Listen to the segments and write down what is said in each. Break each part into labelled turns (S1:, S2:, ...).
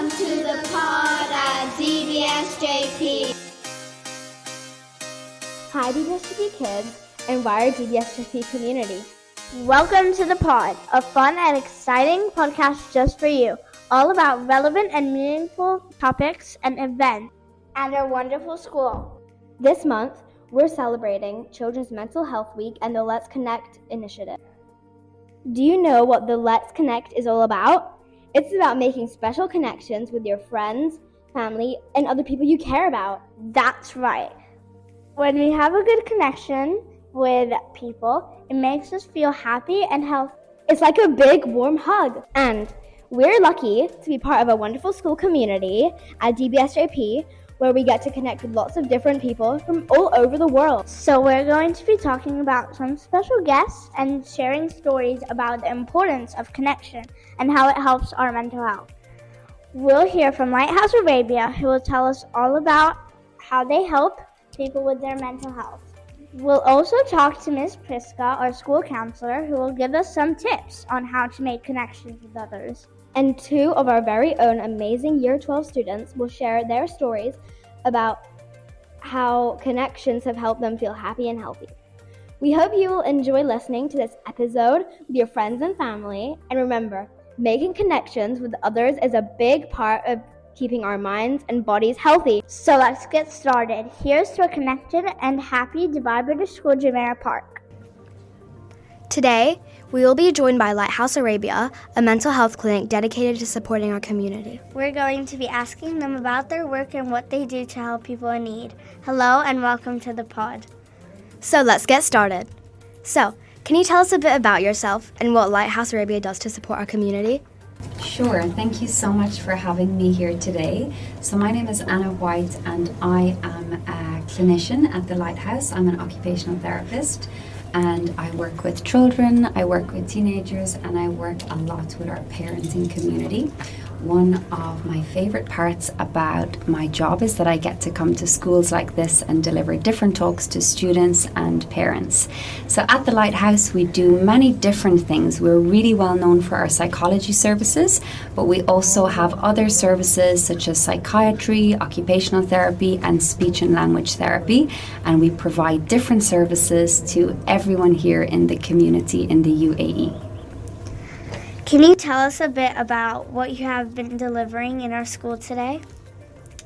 S1: Welcome to the pod at DBSJP.
S2: Hi DBSJP kids and wider DBSJP community.
S3: Welcome to the pod, a fun and exciting podcast just for you, all about relevant and meaningful topics and events at our wonderful school.
S2: This month, we're celebrating Children's Mental Health Week and the Let's Connect initiative. Do you know what the Let's Connect is all about? It's about making special connections with your friends, family, and other people you care about.
S3: That's right. When we have a good connection with people, it makes us feel happy and healthy.
S2: It's like a big, warm hug. And we're lucky to be part of a wonderful school community at DBSJP, where we get to connect with lots of different people from all over the world.
S3: So we're going to be talking about some special guests and sharing stories about the importance of connection and how it helps our mental health. We'll hear from Lighthouse Arabia, who will tell us all about how they help people with their mental health. We'll also talk to Ms. Priska, our school counselor, who will give us some tips on how to make connections with others.
S2: And two of our very own amazing Year 12 students will share their stories about how connections have helped them feel happy and healthy. We hope you will enjoy listening to this episode with your friends and family. And remember, making connections with others is a big part of keeping our minds and bodies healthy.
S3: So let's get started. Here's to a connected and happy Dubai British School Jumeirah Park.
S4: Today, we will be joined by Lighthouse Arabia, a mental health clinic dedicated to supporting our community.
S3: We're going to be asking them about their work and what they do to help people in need. Hello and welcome to the pod.
S4: So let's get started. So, can you tell us a bit about yourself and what Lighthouse Arabia does to support our community?
S5: Sure, thank you so much for having me here today. So my name is Anna White and I am a clinician at the Lighthouse. I'm an occupational therapist and I work with children, I work with teenagers, and I work a lot with our parenting community. One of my favorite parts about my job is that I get to come to schools like this and deliver different talks to students and parents. So at the Lighthouse, we do many different things. We're really well known for our psychology services, but we also have other services such as psychiatry, occupational therapy, and speech and language therapy. And we provide different services to everyone here in the community in the UAE.
S3: Can you tell us a bit about what you have been delivering in our school today?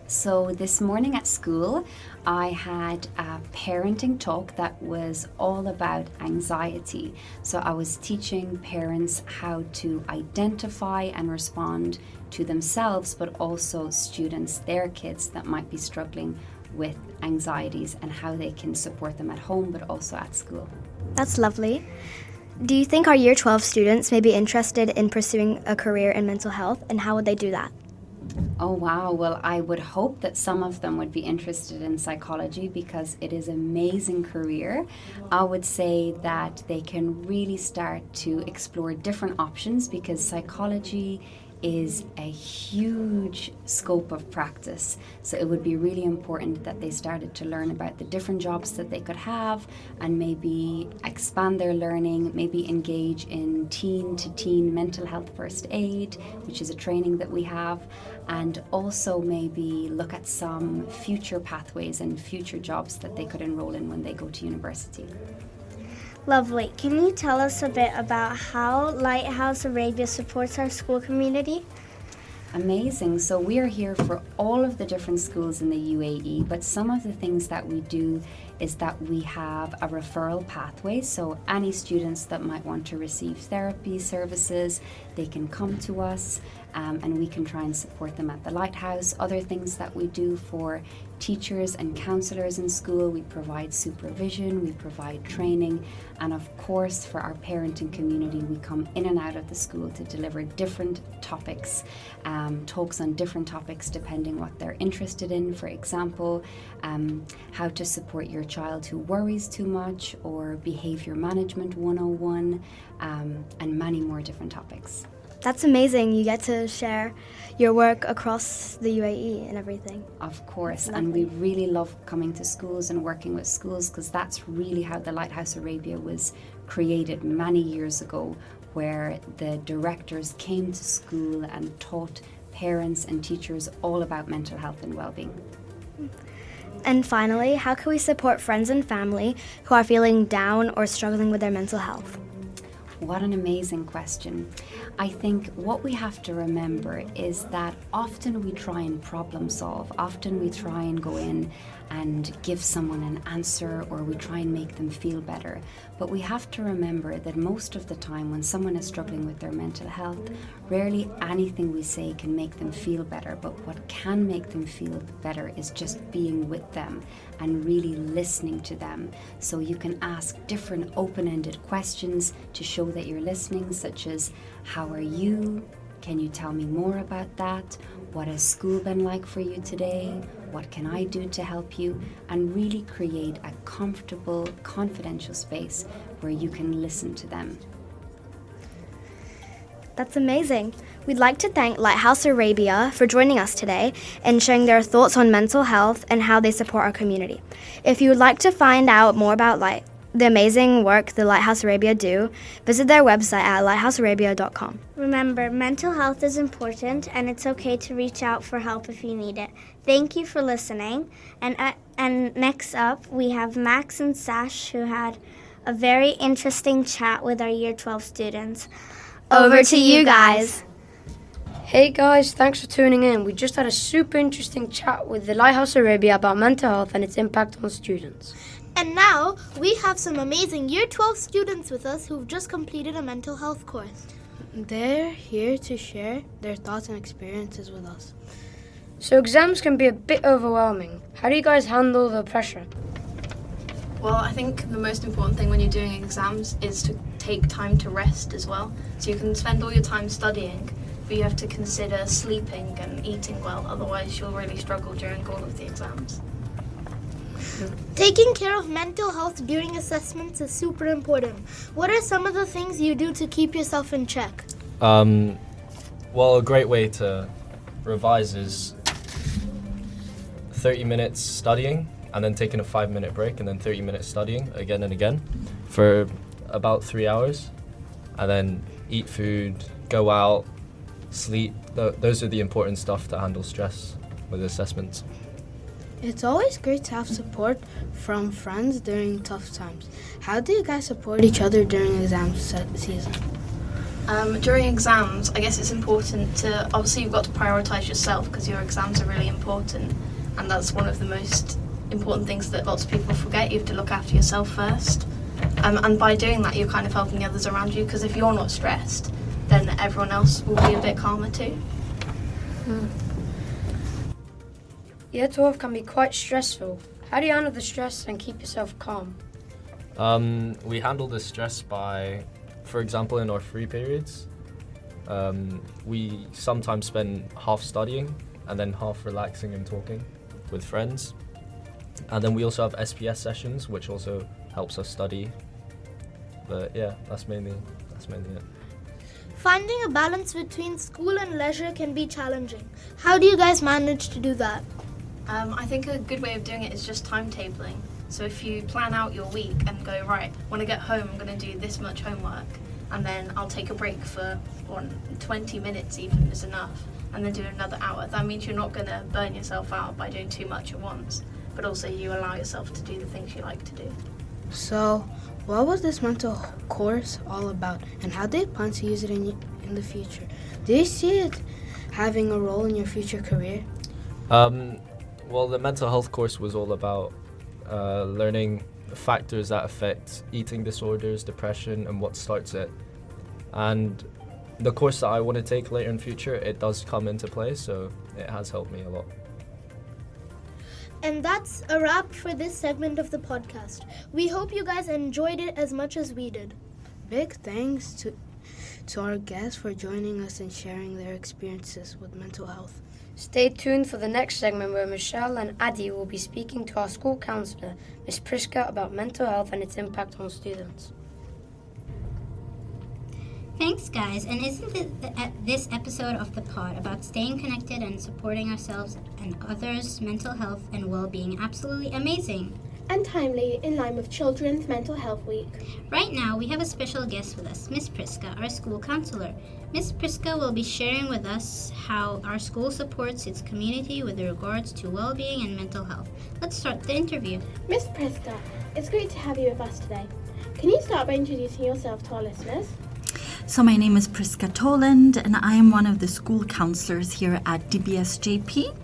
S5: So this morning at school, I had a parenting talk that was all about anxiety. So I was teaching parents how to identify and respond to themselves, but also students, their kids that might be struggling with anxieties and how they can support them at home, but also at school.
S4: That's lovely. Do you think our Year 12 students may be interested in pursuing a career in mental health, and how would they do that?
S5: Oh wow, well I would hope that some of them would be interested in psychology because it is an amazing career. I would say that they can really start to explore different options because psychology is a huge scope of practice. So it would be really important that they started to learn about the different jobs that they could have and maybe expand their learning, maybe engage in teen-to-teen mental health first aid, which is a training that we have, and also maybe look at some future pathways and future jobs that they could enroll in when they go to university.
S3: Lovely. Can you tell us a bit about how Lighthouse Arabia supports our school community?
S5: Amazing. So we are here for all of the different schools in the UAE, but some of the things that we do is that we have a referral pathway. So any students that might want to receive therapy services, they can come to us and we can try and support them at the Lighthouse. Other things that we do for teachers and counsellors in school, we provide supervision, we provide training, and of course for our parenting community, we come in and out of the school to deliver different topics, talks on different topics depending what they're interested in. For example, how to support your child who worries too much, or behaviour management 101, and many more different topics.
S4: That's amazing. You get to share your work across the UAE and everything.
S5: Of course, and we really love coming to schools and working with schools because that's really how the Lighthouse Arabia was created many years ago, where the directors came to school and taught parents and teachers all about mental health and well-being.
S4: And finally, how can we support friends and family who are feeling down or struggling with their mental health?
S5: What an amazing question. I think what we have to remember is that often we try and problem solve. Often we try and go in and give someone an answer, or we try and make them feel better. But we have to remember that most of the time when someone is struggling with their mental health, rarely anything we say can make them feel better. But what can make them feel better is just being with them and really listening to them. So you can ask different open-ended questions to show that you're listening, such as, how are you? Can you tell me more about that? What has school been like for you today? What can I do to help you? And really create a comfortable, confidential space where you can listen to them.
S4: That's amazing. We'd like to thank Lighthouse Arabia for joining us today and sharing their thoughts on mental health and how they support our community. If you would like to find out more about the amazing work the Lighthouse Arabia do, visit their website at lighthousearabia.com.
S3: Remember, mental health is important, and it's okay to reach out for help if you need it. Thank you for listening. And next up, we have Max and Sash, who had a very interesting chat with our Year 12 students.
S4: Over to you guys.
S6: Hey guys, thanks for tuning in. We just had a super interesting chat with the Lighthouse Arabia about mental health and its impact on students.
S7: And now, we have some amazing Year 12 students with us who've just completed a mental health course.
S8: They're here to share their thoughts and experiences with us.
S6: So exams can be a bit overwhelming. How do you guys handle the pressure?
S9: Well, I think the most important thing when you're doing exams is to take time to rest as well. So you can spend all your time studying, but you have to consider sleeping and eating well, otherwise you'll really struggle during all of the exams.
S7: Taking care of mental health during assessments is super important. What are some of the things you do to keep yourself in check?
S10: Well, a great way to revise is 30 minutes studying and then taking a 5-minute break and then 30 minutes studying again and again for about 3 hours, and then eat food, go out, sleep. Those are the important stuff to handle stress with assessments.
S8: It's always great to have support from friends during tough times. How do you guys support each other during exam season?
S9: During exams, I guess it's important to, obviously you've got to prioritise yourself because your exams are really important, and that's one of the most important things that lots of people forget. You have to look after yourself first, and by doing that you're kind of helping the others around you, because if you're not stressed, then everyone else will be a bit calmer too.
S6: Year 12 can be quite stressful. How do you handle the stress and keep yourself calm?
S10: We handle the stress by, for example, in our free periods, we sometimes spend half studying and then half relaxing and talking with friends. And then we also have SPS sessions, which also helps us study. But yeah, that's mainly it.
S7: Finding a balance between school and leisure can be challenging. How do you guys manage to do that?
S9: I think a good way of doing it is just timetabling. So if you plan out your week and go, right, when I get home I'm going to do this much homework, and then I'll take a break for 20 minutes even is enough, and then do another hour. That means you're not going to burn yourself out by doing too much at once, but also you allow yourself to do the things you like to do.
S8: So, what was this mental course all about, and how do you plan to use it in the future? Do you see it having a role in your future career?
S10: Well, the mental health course was all about learning factors that affect eating disorders, depression, and what starts it. And the course that I want to take later in future, it does come into play, so it has helped me a lot.
S7: And that's a wrap for this segment of the podcast. We hope you guys enjoyed it as much as we did.
S8: Big thanks to our guests for joining us and sharing their experiences with mental health.
S6: Stay tuned for the next segment where Michelle and Adi will be speaking to our school counsellor, Ms. Priska, about mental health and its impact on students.
S1: Thanks, guys. And isn't this episode of the pod about staying connected and supporting ourselves and others' mental health and well-being absolutely amazing?
S11: and timely in line with Children's Mental Health Week.
S1: Right now, we have a special guest with us, Miss Priska, our school counselor. Miss Priska will be sharing with us how our school supports its community with regards to well-being and mental health. Let's start the interview.
S11: Miss Priska, it's great to have you with us today. Can you start by introducing yourself to our listeners?
S12: So my name is Priska Toland, and I am one of the school counselors here at DBSJP.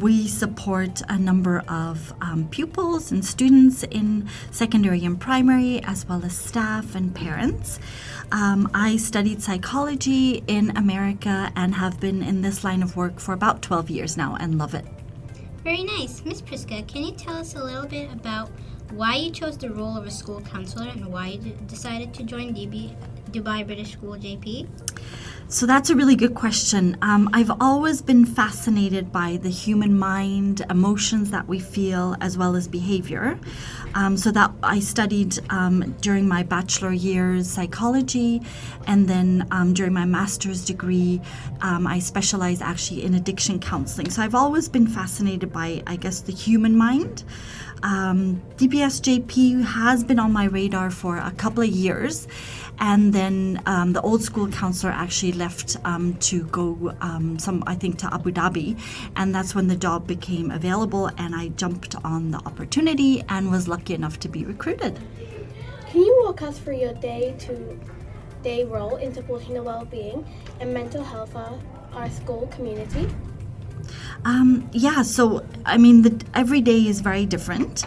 S12: We support a number of pupils and students in secondary and primary, as well as staff and parents. I studied psychology in America and have been in this line of work for about 12 years now and love it.
S1: Very nice. Miss Priska, can you tell us a little bit about why you chose the role of a school counselor and why you decided to join Dubai British School JP?
S12: So that's a really good question. I've always been fascinated by the human mind, emotions that we feel, as well as behavior. So that I studied during my bachelor years psychology, and then during my master's degree, I specialized actually in addiction counseling. So I've always been fascinated by, I guess, the human mind. DBSJP has been on my radar for a couple of years, and then the old school counselor actually left to go to Abu Dhabi, and that's when the job became available, and I jumped on the opportunity and was lucky enough to be recruited.
S11: Can you walk us through your day-to-day role in supporting the well-being and mental health of our school community?
S12: Every day is very different.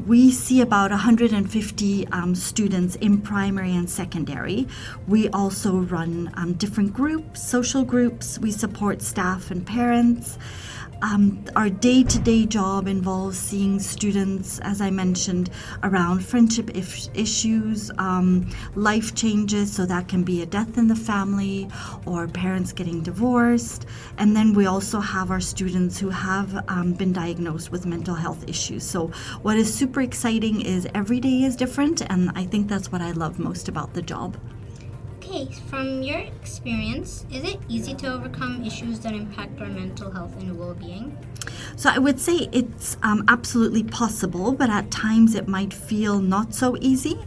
S12: We see about 150 students in primary and secondary. We also run different groups, social groups. We support staff and parents. Our day-to-day job involves seeing students, as I mentioned, around friendship issues, life changes, so that can be a death in the family or parents getting divorced. And then we also have our students who have been diagnosed with mental health issues. So what is super exciting is every day is different, and I think that's what I love most about the job.
S1: Okay, from your experience, is it easy to overcome issues that impact our mental health and well-being?
S12: So I would say it's absolutely possible, but at times it might feel not so easy.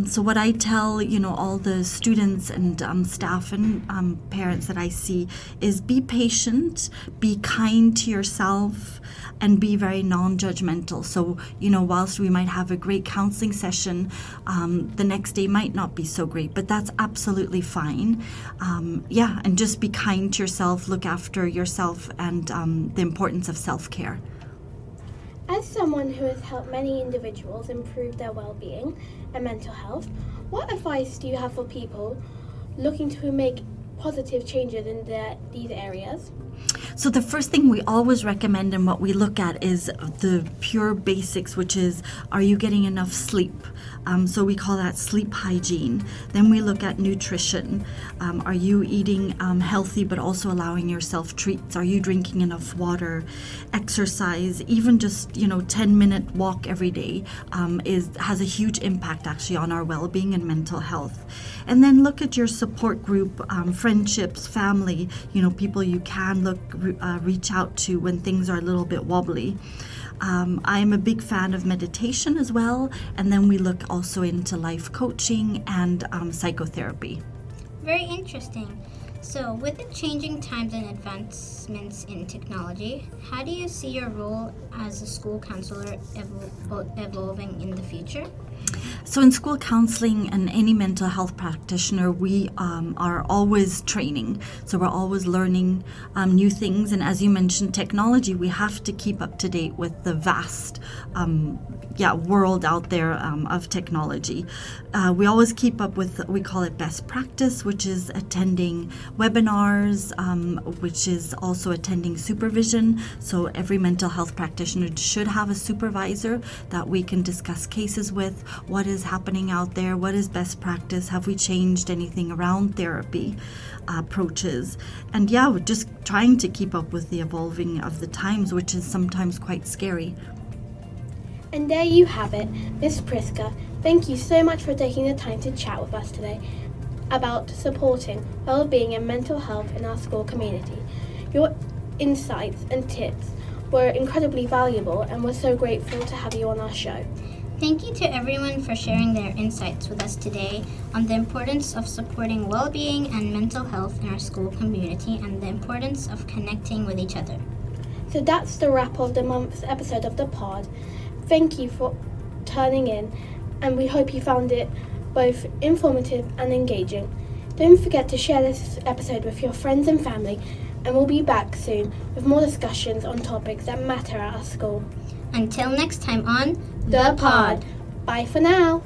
S12: So what I tell, all the students and staff and parents that I see is be patient, be kind to yourself, and be very non-judgmental. So, whilst we might have a great counseling session, the next day might not be so great, but that's absolutely fine. And just be kind to yourself, look after yourself, and the importance of self-care.
S11: As someone who has helped many individuals improve their well-being and mental health, what advice do you have for people looking to make positive changes in these areas?
S12: So the first thing we always recommend and what we look at is the pure basics, which is, are you getting enough sleep? So we call that sleep hygiene. Then we look at nutrition. Are you eating healthy but also allowing yourself treats? Are you drinking enough water? Exercise, even just 10-minute walk every day has a huge impact actually on our well-being and mental health. And then look at your support group, friendships, family, people you can reach out to when things are a little bit wobbly. I am a big fan of meditation as well, and then we look also into life coaching and psychotherapy.
S1: Very interesting. So, with the changing times and advancements in technology, how do you see your role as a school counselor evolving in the future?
S12: So in school counseling and any mental health practitioner, we are always training. So we're always learning new things. And as you mentioned, technology, we have to keep up to date with the vast world out there of technology. We always keep up with, we call it best practice, which is attending webinars, which is also attending supervision. So every mental health practitioner should have a supervisor that we can discuss cases with. What is happening out there? What is best practice? Have we changed anything around therapy approaches? And we're just trying to keep up with the evolving of the times, which is sometimes quite scary.
S11: And there you have it, Miss Priska. Thank you so much for taking the time to chat with us today about supporting well-being and mental health in our school community. Your insights and tips were incredibly valuable, and we're so grateful to have you on our show.
S1: Thank you to everyone for sharing their insights with us today on the importance of supporting well-being and mental health in our school community and the importance of connecting with each other.
S11: So that's the wrap of the month's episode of the pod. Thank you for tuning in, and we hope you found it both informative and engaging. Don't forget to share this episode with your friends and family, and we'll be back soon with more discussions on topics that matter at our school.
S1: Until next time on
S11: The Pod. Bye for now.